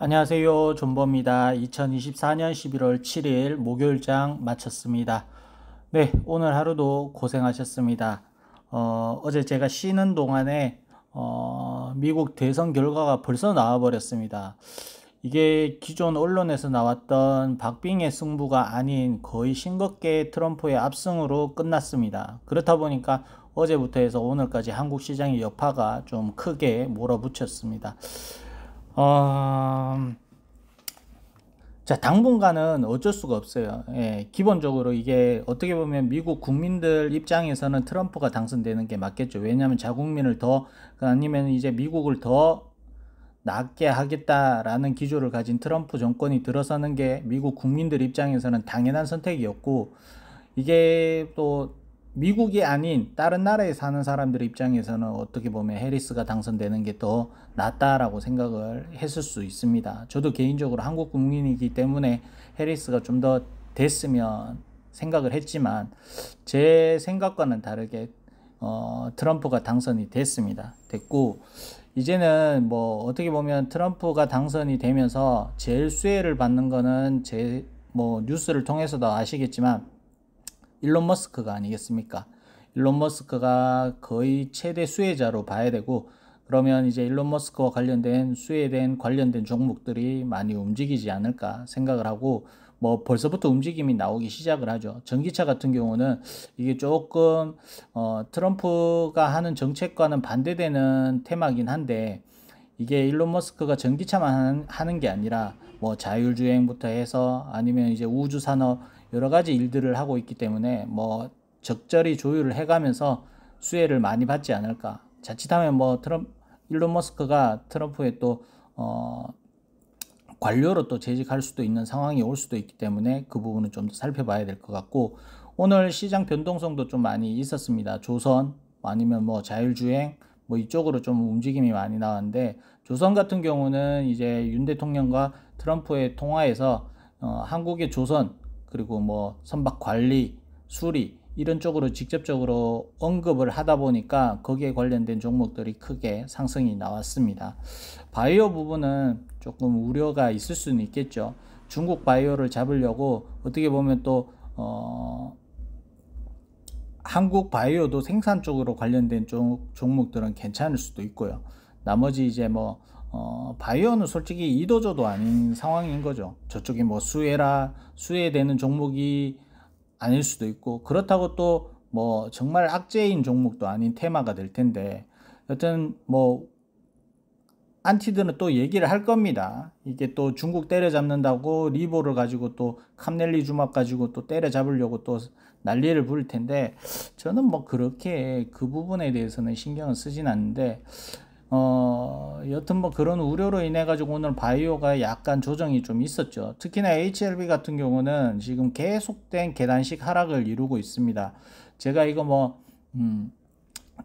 안녕하세요. 존버입니다. 2024년 11월 7일 목요일장 마쳤습니다. 네, 오늘 하루도 고생하셨습니다. 어제 제가 쉬는 동안에 미국 대선 결과가 벌써 나와버렸습니다. 이게 기존 언론에서 나왔던 박빙의 승부가 아닌 거의 싱겁게 트럼프의 압승으로 끝났습니다. 그렇다 보니까 어제부터 해서 오늘까지 한국 시장의 여파가 좀 크게 몰아붙였습니다. 어, 자, 당분간은 어쩔 수가 없어요. 예, 기본적으로 이게 어떻게 보면 미국 국민들 입장에서는 트럼프가 당선되는 게 맞겠죠. 왜냐하면 자국민을 더, 아니면 이제 미국을 더 낫게 하겠다라는 기조를 가진 트럼프 정권이 들어서는 게 미국 국민들 입장에서는 당연한 선택이었고, 이게 또 미국이 아닌 다른 나라에 사는 사람들 입장에서는 어떻게 보면 해리스가 당선되는 게 더 낫다라고 생각을 했을 수 있습니다. 저도 개인적으로 한국 국민이기 때문에 해리스가 좀 더 됐으면 생각을 했지만 제 생각과는 다르게 트럼프가 당선이 됐고, 이제는 뭐 어떻게 보면 트럼프가 당선이 되면서 제일 수혜를 받는 거는 제 뭐 뉴스를 통해서도 아시겠지만 일론 머스크가 아니겠습니까? 일론 머스크가 거의 최대 수혜자로 봐야 되고, 그러면 이제 일론 머스크와 관련된 수혜된 관련된 종목들이 많이 움직이지 않을까 생각을 하고, 뭐 벌써부터 움직임이 나오기 시작을 하죠. 전기차 같은 경우는 이게 조금 트럼프가 하는 정책과는 반대되는 테마긴 한데, 이게 일론 머스크가 전기차만 하는 게 아니라 뭐 자율주행부터 해서 아니면 이제 우주 산업 여러 가지 일들을 하고 있기 때문에 뭐 적절히 조율을 해가면서 수혜를 많이 받지 않을까. 자칫하면 뭐 일론 머스크가 트럼프의 또 관료로 또 재직할 수도 있는 상황이 올 수도 있기 때문에 그 부분은 좀 더 살펴봐야 될 것 같고, 오늘 시장 변동성도 좀 많이 있었습니다. 조선 아니면 뭐 자율주행 뭐 이쪽으로 좀 움직임이 많이 나왔는데, 조선 같은 경우는 이제 윤 대통령과 트럼프의 통화에서 한국의 조선 그리고 뭐 선박 관리, 수리 이런 쪽으로 직접적으로 언급을 하다 보니까 거기에 관련된 종목들이 크게 상승이 나왔습니다. 바이오 부분은 조금 우려가 있을 수는 있겠죠. 중국 바이오를 잡으려고 어떻게 보면 또 한국 바이오도 생산 쪽으로 관련된 종목들은 괜찮을 수도 있고요. 나머지 이제 뭐 바이오는 솔직히 이도저도 아닌 상황인 거죠. 저쪽이 뭐 수혜되는 종목이 아닐 수도 있고, 그렇다고 또 뭐 정말 악재인 종목도 아닌 테마가 될 텐데, 여튼 뭐 안티드는 또 얘기를 할 겁니다. 이게 또 중국 때려잡는다고 리보를 가지고 또 캄넬리주막 가지고 또 때려잡으려고 또 난리를 부를 텐데, 저는 뭐 그렇게 그 부분에 대해서는 신경을 쓰진 않는데, 여튼 뭐 그런 우려로 인해 가지고 오늘 바이오가 약간 조정이 좀 있었죠. 특히나 HLB 같은 경우는 지금 계속된 계단식 하락을 이루고 있습니다. 제가 이거 뭐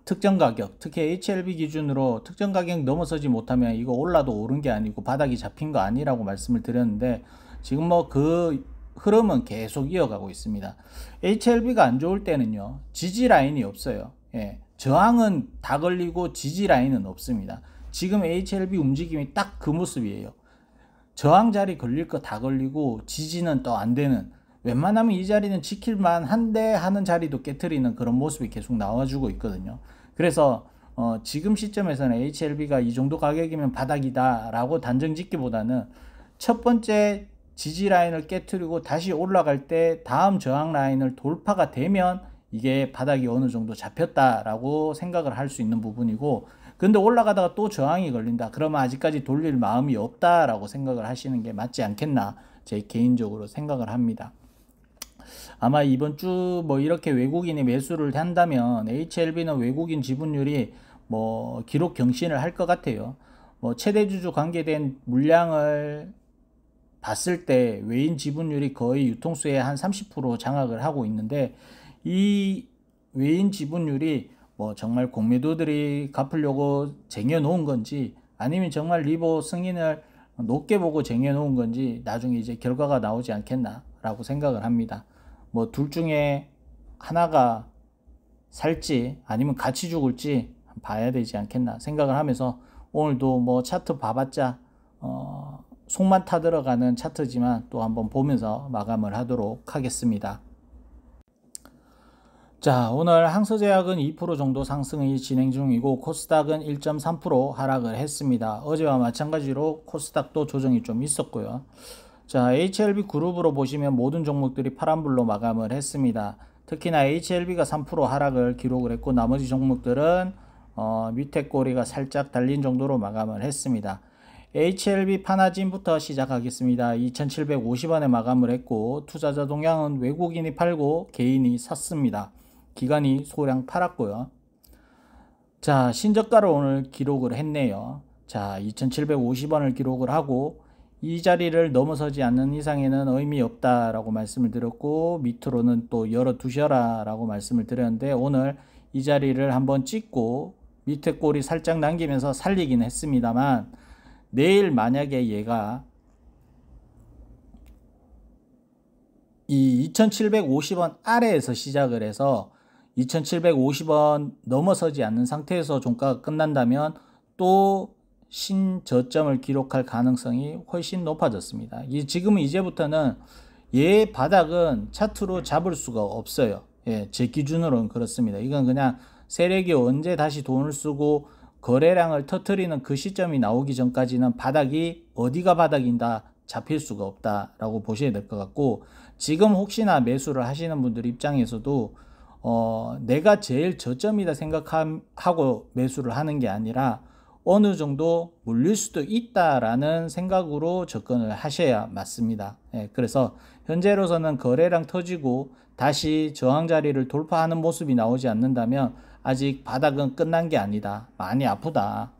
특정 가격, 특히 HLB 기준으로 특정 가격 넘어서지 못하면 이거 올라도 오른 게 아니고 바닥이 잡힌 거 아니라고 말씀을 드렸는데, 지금 뭐 그 흐름은 계속 이어가고 있습니다. HLB가 안 좋을 때는요, 지지 라인이 없어요. 예, 저항은 다 걸리고 지지 라인은 없습니다. 지금 HLB 움직임이 딱 그 모습이에요. 저항 자리 걸릴 거 다 걸리고 지지는 또 안 되는, 웬만하면 이 자리는 지킬만 한데 하는 자리도 깨트리는 그런 모습이 계속 나와주고 있거든요. 그래서 지금 시점에서는 HLB가 이 정도 가격이면 바닥이다 라고 단정 짓기보다는 첫 번째 지지 라인을 깨트리고 다시 올라갈 때 다음 저항 라인을 돌파가 되면 이게 바닥이 어느 정도 잡혔다라고 생각을 할 수 있는 부분이고, 근데 올라가다가 또 저항이 걸린다 그러면 아직까지 돌릴 마음이 없다라고 생각을 하시는 게 맞지 않겠나, 제 개인적으로 생각을 합니다. 아마 이번 주 뭐 이렇게 외국인이 매수를 한다면 HLB는 외국인 지분율이 뭐 기록 경신을 할 것 같아요. 뭐 최대주주 관계된 물량을 봤을 때 외인 지분율이 거의 유통수의 한 30% 장악을 하고 있는데, 이 외인 지분율이 뭐 정말 공매도들이 갚으려고 쟁여놓은 건지 아니면 정말 리보 승인을 높게 보고 쟁여놓은 건지 나중에 이제 결과가 나오지 않겠나 라고 생각을 합니다. 뭐 둘 중에 하나가 살지 아니면 같이 죽을지 봐야 되지 않겠나 생각을 하면서, 오늘도 뭐 차트 봐봤자 속만 타들어가는 차트지만 또 한번 보면서 마감을 하도록 하겠습니다. 자, 오늘 항서제약은 2% 정도 상승이 진행 중이고 코스닥은 1.3% 하락을 했습니다. 어제와 마찬가지로 코스닥도 조정이 좀 있었고요. 자, HLB 그룹으로 보시면 모든 종목들이 파란불로 마감을 했습니다. 특히나 HLB가 3% 하락을 기록을 했고 나머지 종목들은 밑에 꼬리가 살짝 달린 정도로 마감을 했습니다. HLB 파나진부터 시작하겠습니다. 2750원에 마감을 했고 투자자 동향은 외국인이 팔고 개인이 샀습니다. 기관이 소량 팔았고요. 자, 신저가를 오늘 기록을 했네요. 자, 2750원을 기록을 하고 이 자리를 넘어서지 않는 이상에는 의미 없다라고 말씀을 드렸고 밑으로는 또 열어 두셔라 라고 말씀을 드렸는데 오늘 이 자리를 한번 찍고 밑에 꼬리 살짝 남기면서 살리긴 했습니다만 내일 만약에 얘가 이 2750원 아래에서 시작을 해서 2750원 넘어서지 않는 상태에서 종가가 끝난다면 또 신저점을 기록할 가능성이 훨씬 높아졌습니다. 지금은 이제부터는 얘 바닥은 차트로 잡을 수가 없어요. 예, 제 기준으로는 그렇습니다. 이건 그냥 세력이 언제 다시 돈을 쓰고 거래량을 터뜨리는 그 시점이 나오기 전까지는 바닥이 어디가 바닥인다 잡힐 수가 없다라고 보셔야 될 것 같고 지금 혹시나 매수를 하시는 분들 입장에서도 내가 제일 저점이다 생각하고 매수를 하는 게 아니라 어느 정도 물릴 수도 있다라는 생각으로 접근을 하셔야 맞습니다. 예, 그래서 현재로서는 거래량 터지고 다시 저항 자리를 돌파하는 모습이 나오지 않는다면 아직 바닥은 끝난 게 아니다. 많이 아프다.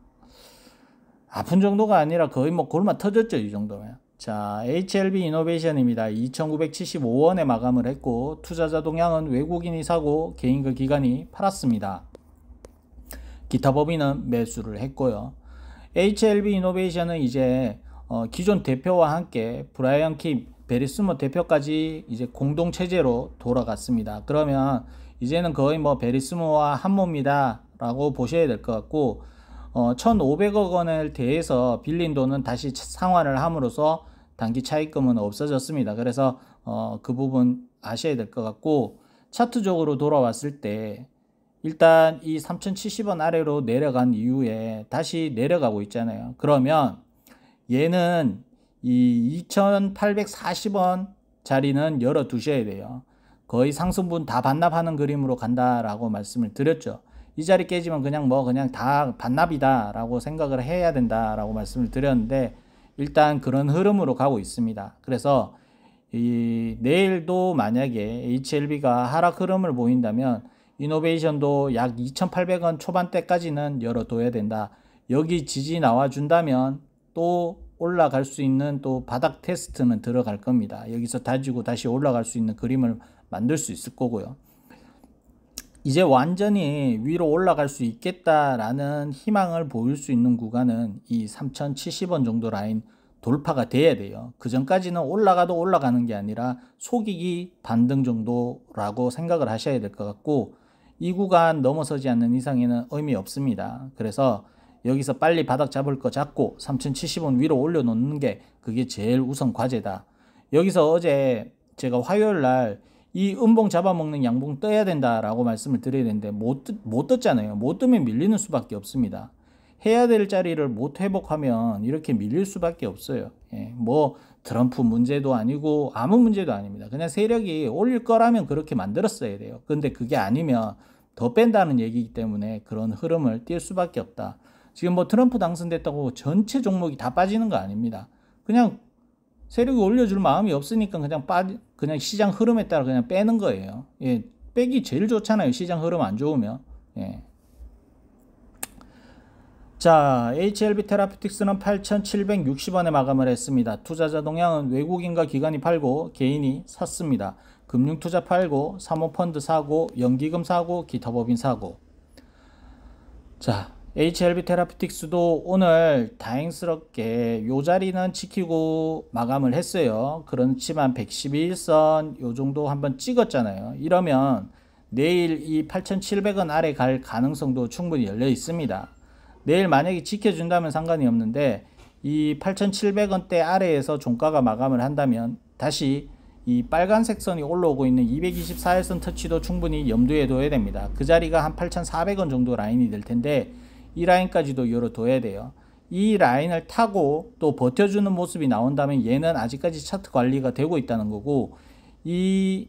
아픈 정도가 아니라 거의 뭐 골만 터졌죠. 이 정도면. 자, HLB 이노베이션입니다. 2975원에 마감을 했고 투자자 동향은 외국인이 사고 개인과 기관이 팔았습니다. 기타 법인은 매수를 했고요. HLB 이노베이션은 이제 기존 대표와 함께 브라이언 킴, 베리스모 대표까지 이제 공동 체제로 돌아갔습니다. 그러면 이제는 거의 뭐 베리스모와 한몸이다 라고 보셔야 될 것 같고 1,500억 원을 대해서 빌린 돈은 다시 상환을 함으로써 단기 차입금은 없어졌습니다. 그래서 그 부분 아셔야 될 것 같고 차트적으로 돌아왔을 때 일단 이 3070원 아래로 내려간 이후에 다시 내려가고 있잖아요. 그러면 얘는 이 2840원 자리는 열어 두셔야 돼요. 거의 상승분 다 반납하는 그림으로 간다라고 말씀을 드렸죠. 이 자리 깨지면 그냥 다 반납이다 라고 생각을 해야 된다 라고 말씀을 드렸는데 일단 그런 흐름으로 가고 있습니다. 그래서 내일도 만약에 HLB가 하락 흐름을 보인다면 이노베이션도 약 2800원 초반대까지는 열어둬야 된다. 여기 지지 나와준다면 또 올라갈 수 있는 또 바닥 테스트는 들어갈 겁니다. 여기서 다지고 다시 올라갈 수 있는 그림을 만들 수 있을 거고요. 이제 완전히 위로 올라갈 수 있겠다라는 희망을 보일 수 있는 구간은 이 3070원 정도 라인 돌파가 돼야 돼요. 그 전까지는 올라가도 올라가는 게 아니라 속이기 반등 정도라고 생각을 하셔야 될 것 같고 이 구간 넘어서지 않는 이상에는 의미 없습니다. 그래서 여기서 빨리 바닥 잡을 거 잡고 3070원 위로 올려놓는 게 그게 제일 우선 과제다. 여기서 어제 제가 화요일 날 이 음봉 잡아먹는 양봉 떠야 된다라고 말씀을 드려야 되는데 못 떴잖아요. 못 뜨면 밀리는 수밖에 없습니다. 해야 될 자리를 못 회복하면 이렇게 밀릴 수밖에 없어요. 예, 뭐 트럼프 문제도 아니고 아무 문제도 아닙니다. 그냥 세력이 올릴 거라면 그렇게 만들었어야 돼요. 근데 그게 아니면 더 뺀다는 얘기이기 때문에 그런 흐름을 띌 수밖에 없다. 지금 뭐 트럼프 당선됐다고 전체 종목이 다 빠지는 거 아닙니다. 그냥 세력이 올려줄 마음이 없으니까 그냥 시장 흐름에 따라 그냥 빼는 거예요. 예, 빼기 제일 좋잖아요. 시장 흐름 안 좋으면. 예. 자, HLB 테라피틱스는 8,760원에 마감을 했습니다. 투자자 동향은 외국인과 기관이 팔고 개인이 샀습니다. 금융투자 팔고 사모펀드 사고 연기금 사고 기타 법인 사고. 자, HLB 테라피틱스도 오늘 다행스럽게 요 자리는 지키고 마감을 했어요. 그렇지만 111선 요 정도 한번 찍었잖아요. 이러면 내일 이 8,700원 아래 갈 가능성도 충분히 열려 있습니다. 내일 만약에 지켜준다면 상관이 없는데 이 8,700원대 아래에서 종가가 마감을 한다면 다시 이 빨간색 선이 올라오고 있는 224일선 터치도 충분히 염두에 둬야 됩니다. 그 자리가 한 8,400원 정도 라인이 될 텐데 이 라인까지도 열어둬야 돼요. 이 라인을 타고 또 버텨주는 모습이 나온다면 얘는 아직까지 차트 관리가 되고 있다는 거고, 이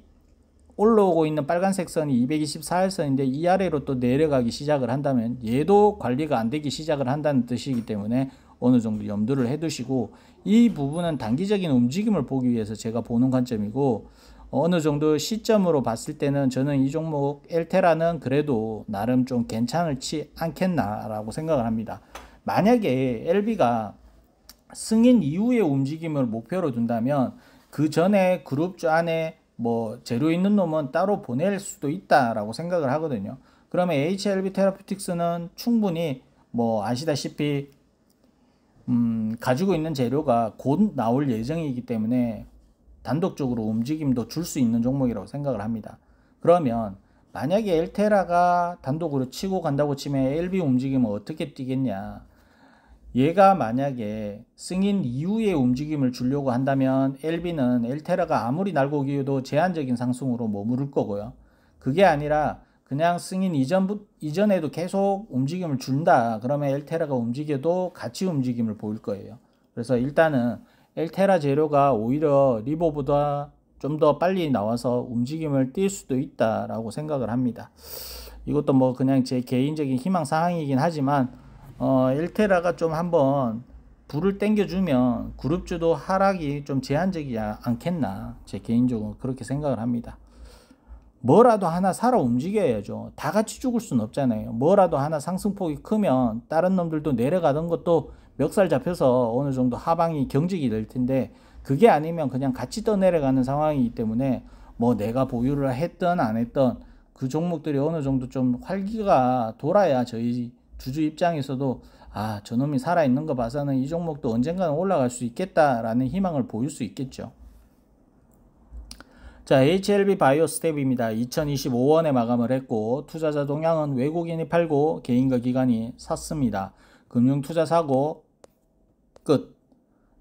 올라오고 있는 빨간색 선이 224일선인데 이 아래로 또 내려가기 시작을 한다면 얘도 관리가 안 되기 시작을 한다는 뜻이기 때문에 어느 정도 염두를 해 두시고, 이 부분은 단기적인 움직임을 보기 위해서 제가 보는 관점이고, 어느 정도 시점으로 봤을 때는 저는 이 종목 엘테라는 그래도 나름 좀 괜찮을지 않겠나 라고 생각을 합니다. 만약에 LB가 승인 이후의 움직임을 목표로 둔다면 그 전에 그룹주 안에 뭐 재료 있는 놈은 따로 보낼 수도 있다라고 생각을 하거든요. 그러면 HLB 테라피틱스는 충분히 뭐 아시다시피 가지고 있는 재료가 곧 나올 예정이기 때문에 단독적으로 움직임도 줄 수 있는 종목이라고 생각을 합니다. 그러면 만약에 엘테라가 단독으로 치고 간다고 치면 LB 움직임은 어떻게 뛰겠냐? 얘가 만약에 승인 이후에 움직임을 주려고 한다면 LB는 엘테라가 아무리 날고 기어도 제한적인 상승으로 머무를 거고요. 그게 아니라 그냥 승인 이전에도 계속 움직임을 준다. 그러면 엘테라가 움직여도 같이 움직임을 보일 거예요. 그래서 일단은 엘테라 재료가 오히려 리버보다 좀 더 빨리 나와서 움직임을 띌 수도 있다라고 생각을 합니다. 이것도 뭐 그냥 제 개인적인 희망 사항이긴 하지만 엘테라가 좀 한번 불을 땡겨주면 그룹주도 하락이 좀 제한적이지 않겠나, 제 개인적으로 그렇게 생각을 합니다. 뭐라도 하나 사러 움직여야죠. 다 같이 죽을 수는 없잖아요. 뭐라도 하나 상승폭이 크면 다른 놈들도 내려가던 것도 멱살 잡혀서 어느 정도 하방이 경직이 될 텐데, 그게 아니면 그냥 같이 떠내려가는 상황이기 때문에 뭐 내가 보유를 했던 안 했던 그 종목들이 어느 정도 좀 활기가 돌아야 저희 주주 입장에서도 아, 저놈이 살아있는 거 봐서는 이 종목도 언젠가는 올라갈 수 있겠다라는 희망을 보일 수 있겠죠. 자, HLB 바이오 스텝입니다. 2025원에 마감을 했고 투자자 동향은 외국인이 팔고 개인과 기관이 샀습니다. 금융투자 사고 끝.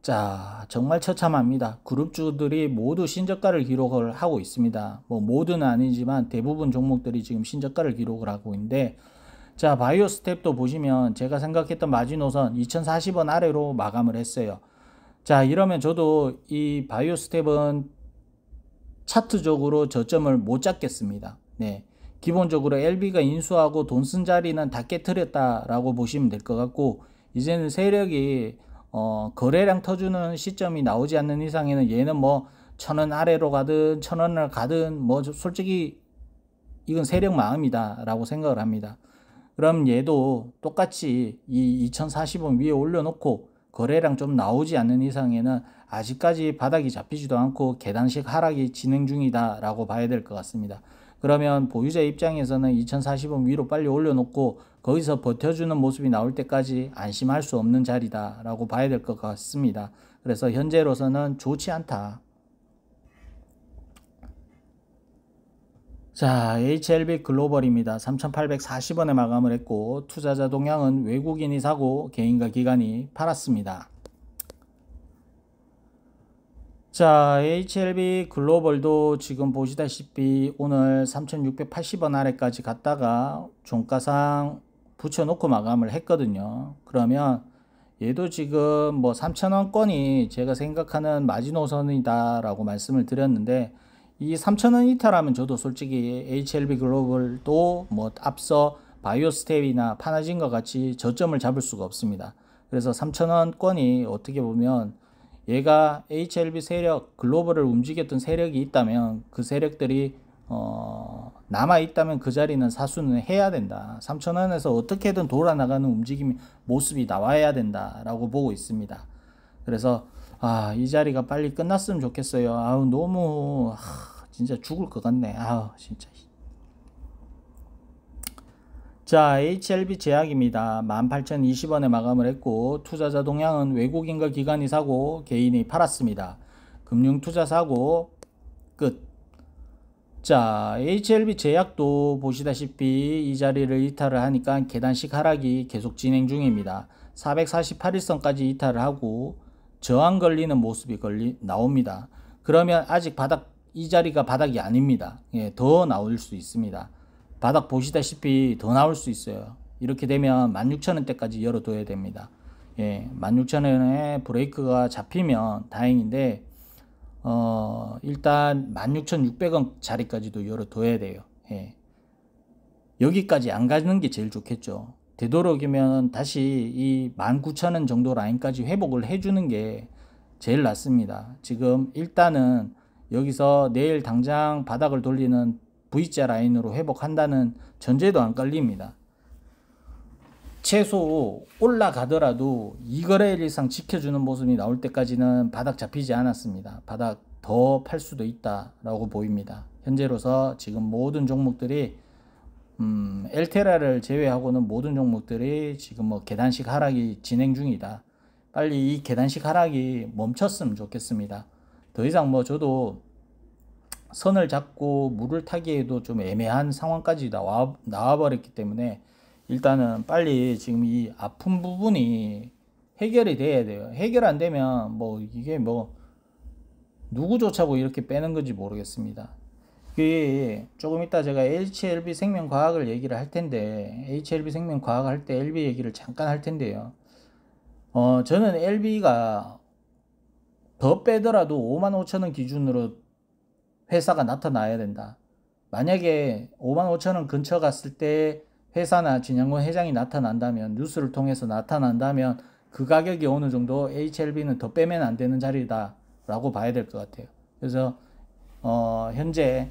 자, 정말 처참합니다. 그룹주들이 모두 신저가를 기록을 하고 있습니다. 뭐 모두는 아니지만 대부분 종목들이 지금 신저가를 기록을 하고 있는데, 자, 바이오 스텝도 보시면 제가 생각했던 마지노선 2040원 아래로 마감을 했어요. 자, 이러면 저도 이 바이오 스텝은 차트적으로 저점을 못 잡겠습니다. 네, 기본적으로 LB가 인수하고 돈 쓴 자리는 다 깨트렸다라고 보시면 될 것 같고, 이제는 세력이 거래량 터주는 시점이 나오지 않는 이상에는 얘는 뭐 1,000원 아래로 가든 1,000원을 가든 뭐 솔직히 이건 세력 마음이다 라고 생각을 합니다. 그럼 얘도 똑같이 이 2040원 위에 올려놓고 거래량 좀 나오지 않는 이상에는 아직까지 바닥이 잡히지도 않고 계단식 하락이 진행 중이다 라고 봐야 될 것 같습니다. 그러면 보유자 입장에서는 2040원 위로 빨리 올려놓고 거기서 버텨주는 모습이 나올 때까지 안심할 수 없는 자리다 라고 봐야 될 것 같습니다. 그래서 현재로서는 좋지 않다. 자, HLB 글로벌입니다. 3,840원에 마감을 했고 투자자 동향은 외국인이 사고 개인과 기관이 팔았습니다. 자, HLB 글로벌도 지금 보시다시피 오늘 3,680원 아래까지 갔다가 종가상 붙여놓고 마감을 했거든요. 그러면 얘도 지금 뭐 3,000원권이 제가 생각하는 마지노선이다 라고 말씀을 드렸는데, 이 3,000원 이탈하면 저도 솔직히 HLB 글로벌도 뭐 앞서 바이오 스텝이나 파나진과 같이 저점을 잡을 수가 없습니다. 그래서 3,000원권이 어떻게 보면 얘가 HLB 세력, 글로벌을 움직였던 세력이 있다면 그 세력들이 남아있다면 그 자리는 사수는 해야 된다. 3,000원에서 어떻게든 돌아나가는 움직임 모습이 나와야 된다 라고 보고 있습니다. 그래서 이 자리가 빨리 끝났으면 좋겠어요. 아우, 너무 진짜 죽을 것 같네. 아우, 진짜. 자, HLB 제약입니다. 18,020원에 마감을 했고 투자자 동향은 외국인과 기관이 사고 개인이 팔았습니다. 금융투자 사고 끝. 자, HLB 제약도 보시다시피 이 자리를 이탈을 하니까 계단식 하락이 계속 진행 중입니다. 448일선까지 이탈을 하고 저항 걸리는 모습이 나옵니다. 그러면 아직 이 자리가 바닥이 아닙니다. 예, 더 나올 수 있습니다. 바닥 보시다시피 더 나올 수 있어요. 이렇게 되면 16,000원대까지 열어둬야 됩니다. 예, 16,000원에 브레이크가 잡히면 다행인데 일단 16,600원 자리까지도 열어둬야 돼요. 예. 여기까지 안 가는 게 제일 좋겠죠. 되도록이면 다시 이 19,000원 정도 라인까지 회복을 해주는 게 제일 낫습니다. 지금 일단은 여기서 내일 당장 바닥을 돌리는 V자 라인으로 회복한다는 전제도 안 깔립니다. 최소 올라가더라도 2거래일 이상 지켜주는 모습이 나올 때까지는 바닥 잡히지 않았습니다. 바닥 더 팔 수도 있다라고 보입니다. 현재로서 지금 모든 종목들이 엘테라를 제외하고는 모든 종목들이 지금 뭐 계단식 하락이 진행 중이다. 빨리 이 계단식 하락이 멈췄으면 좋겠습니다. 더 이상 뭐 저도 선을 잡고 물을 타기에도 좀 애매한 상황까지 나와버렸기 때문에 일단은 빨리 지금 이 아픈 부분이 해결이 돼야 돼요. 해결 안 되면 뭐 이게 뭐 누구조차고 이렇게 빼는 건지 모르겠습니다. 조금 이따 제가 HLB 생명과학을 얘기를 할 텐데 HLB 생명과학 할 때 LB 얘기를 잠깐 할 텐데요. 저는 LB가 더 빼더라도 55,000원 기준으로 회사가 나타나야 된다. 만약에 55,000원 근처 갔을 때 회사나 진양권 회장이 나타난다면, 뉴스를 통해서 나타난다면 그 가격이 어느 정도 HLB는 더 빼면 안 되는 자리다 라고 봐야 될 것 같아요. 그래서 현재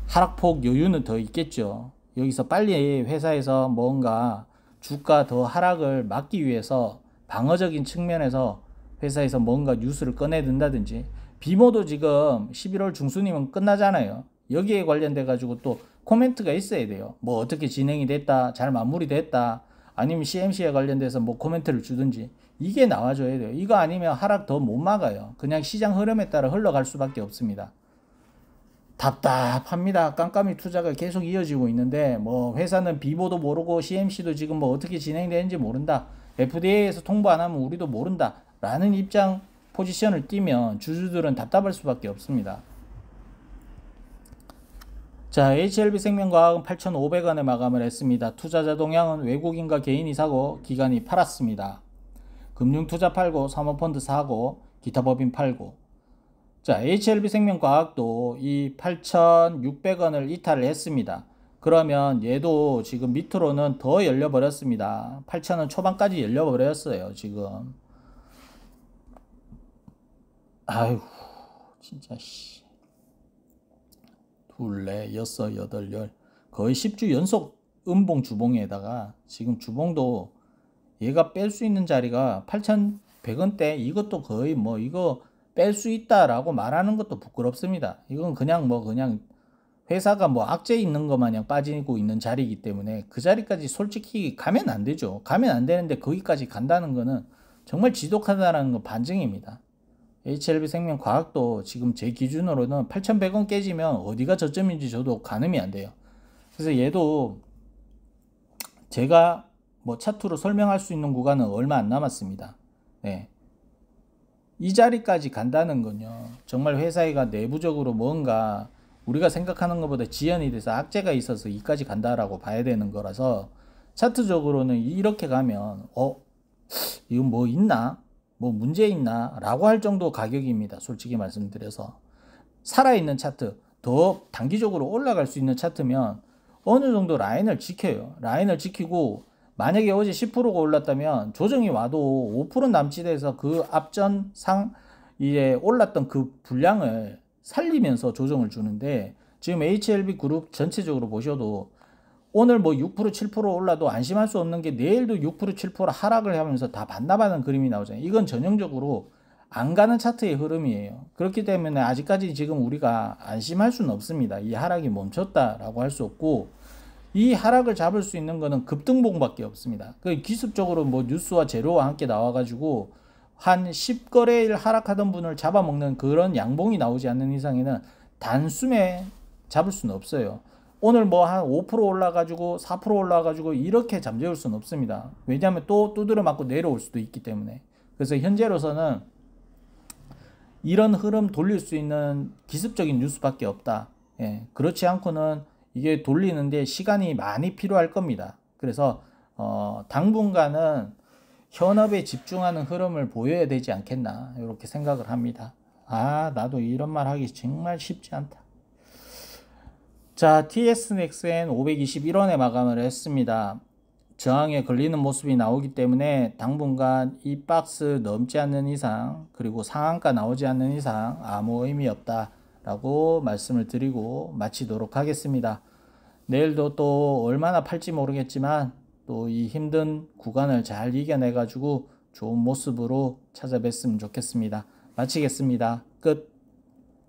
하락폭 여유는 더 있겠죠. 여기서 빨리 회사에서 뭔가 주가 더 하락을 막기 위해서 방어적인 측면에서 회사에서 뭔가 뉴스를 꺼내든다든지, 비모도 지금 11월 중순이면 끝나잖아요. 여기에 관련돼 가지고 또 코멘트가 있어야 돼요. 뭐 어떻게 진행이 됐다, 잘 마무리됐다, 아니면 CMC에 관련돼서 뭐 코멘트를 주든지 이게 나와줘야 돼요. 이거 아니면 하락 더 못 막아요. 그냥 시장 흐름에 따라 흘러갈 수밖에 없습니다. 답답합니다. 깜깜이 투자가 계속 이어지고 있는데 뭐 회사는 비보도 모르고 CMC도 지금 뭐 어떻게 진행되는지 모른다, FDA에서 통보 안 하면 우리도 모른다 라는 입장 포지션을 띄면 주주들은 답답할 수밖에 없습니다. 자, HLB 생명과학은 8,500원에 마감을 했습니다. 투자자 동향은 외국인과 개인이 사고 기관이 팔았습니다. 금융투자 팔고 사모펀드 사고 기타 법인 팔고. 자, HLB 생명과학도 이 8,600원을 이탈을 했습니다. 그러면 얘도 지금 밑으로는 더 열려버렸습니다. 8,000원 초반까지 열려버렸어요 지금. 아이고 진짜 씨. 둘, 넷, 여섯, 여덟, 열, 거의 10주 연속 음봉 주봉에다가 지금 주봉도 얘가 뺄 수 있는 자리가 8,100원대, 이것도 거의 뭐 이거 뺄 수 있다라고 말하는 것도 부끄럽습니다. 이건 그냥 뭐 그냥 회사가 뭐 악재 있는 것 마냥 빠지고 있는 자리이기 때문에 그 자리까지 솔직히 가면 안 되죠. 가면 안 되는데 거기까지 간다는 거는 정말 지독하다는 거 반증입니다. HLB 생명과학도 지금 제 기준으로는 8,100원 깨지면 어디가 저점인지 저도 가늠이 안 돼요. 그래서 얘도 제가 뭐 차트로 설명할 수 있는 구간은 얼마 안 남았습니다. 네. 이 자리까지 간다는 건요, 정말 회사가 내부적으로 뭔가 우리가 생각하는 것보다 지연이 돼서 악재가 있어서 이까지 간다라고 봐야 되는 거라서, 차트적으로는 이렇게 가면 이거 뭐 있나? 뭐 문제 있나? 라고 할 정도 가격입니다. 솔직히 말씀드려서. 살아있는 차트, 더 단기적으로 올라갈 수 있는 차트면 어느 정도 라인을 지켜요. 라인을 지키고 만약에 어제 10%가 올랐다면 조정이 와도 5% 남짓에서 그 앞전 이제 올랐던 그 분량을 살리면서 조정을 주는데, 지금 HLB 그룹 전체적으로 보셔도 오늘 뭐 6% 7% 올라도 안심할 수 없는 게 내일도 6% 7% 하락을 하면서 다 반납하는 그림이 나오잖아요. 이건 전형적으로 안 가는 차트의 흐름이에요. 그렇기 때문에 아직까지 지금 우리가 안심할 수는 없습니다. 이 하락이 멈췄다라고 할 수 없고, 이 하락을 잡을 수 있는 거는 급등봉밖에 없습니다. 그 기습적으로 뭐 뉴스와 재료와 함께 나와가지고 한 10거래일 하락하던 분을 잡아먹는 그런 양봉이 나오지 않는 이상에는 단숨에 잡을 수는 없어요. 오늘 뭐 한 5% 올라가지고 4% 올라가지고 이렇게 잠재울 수는 없습니다. 왜냐하면 또 두드려 맞고 내려올 수도 있기 때문에. 그래서 현재로서는 이런 흐름 돌릴 수 있는 기습적인 뉴스밖에 없다. 예, 그렇지 않고는 이게 돌리는데 시간이 많이 필요할 겁니다. 그래서 당분간은 현업에 집중하는 흐름을 보여야 되지 않겠나 이렇게 생각을 합니다. 나도 이런 말 하기 정말 쉽지 않다. 자, TSXN 521원에 마감을 했습니다. 저항에 걸리는 모습이 나오기 때문에 당분간 이 박스 넘지 않는 이상, 그리고 상한가 나오지 않는 이상 아무 의미 없다 라고 말씀을 드리고 마치도록 하겠습니다. 내일도 또 얼마나 팔지 모르겠지만 또 이 힘든 구간을 잘 이겨내 가지고 좋은 모습으로 찾아뵀으면 좋겠습니다. 마치겠습니다. 끝.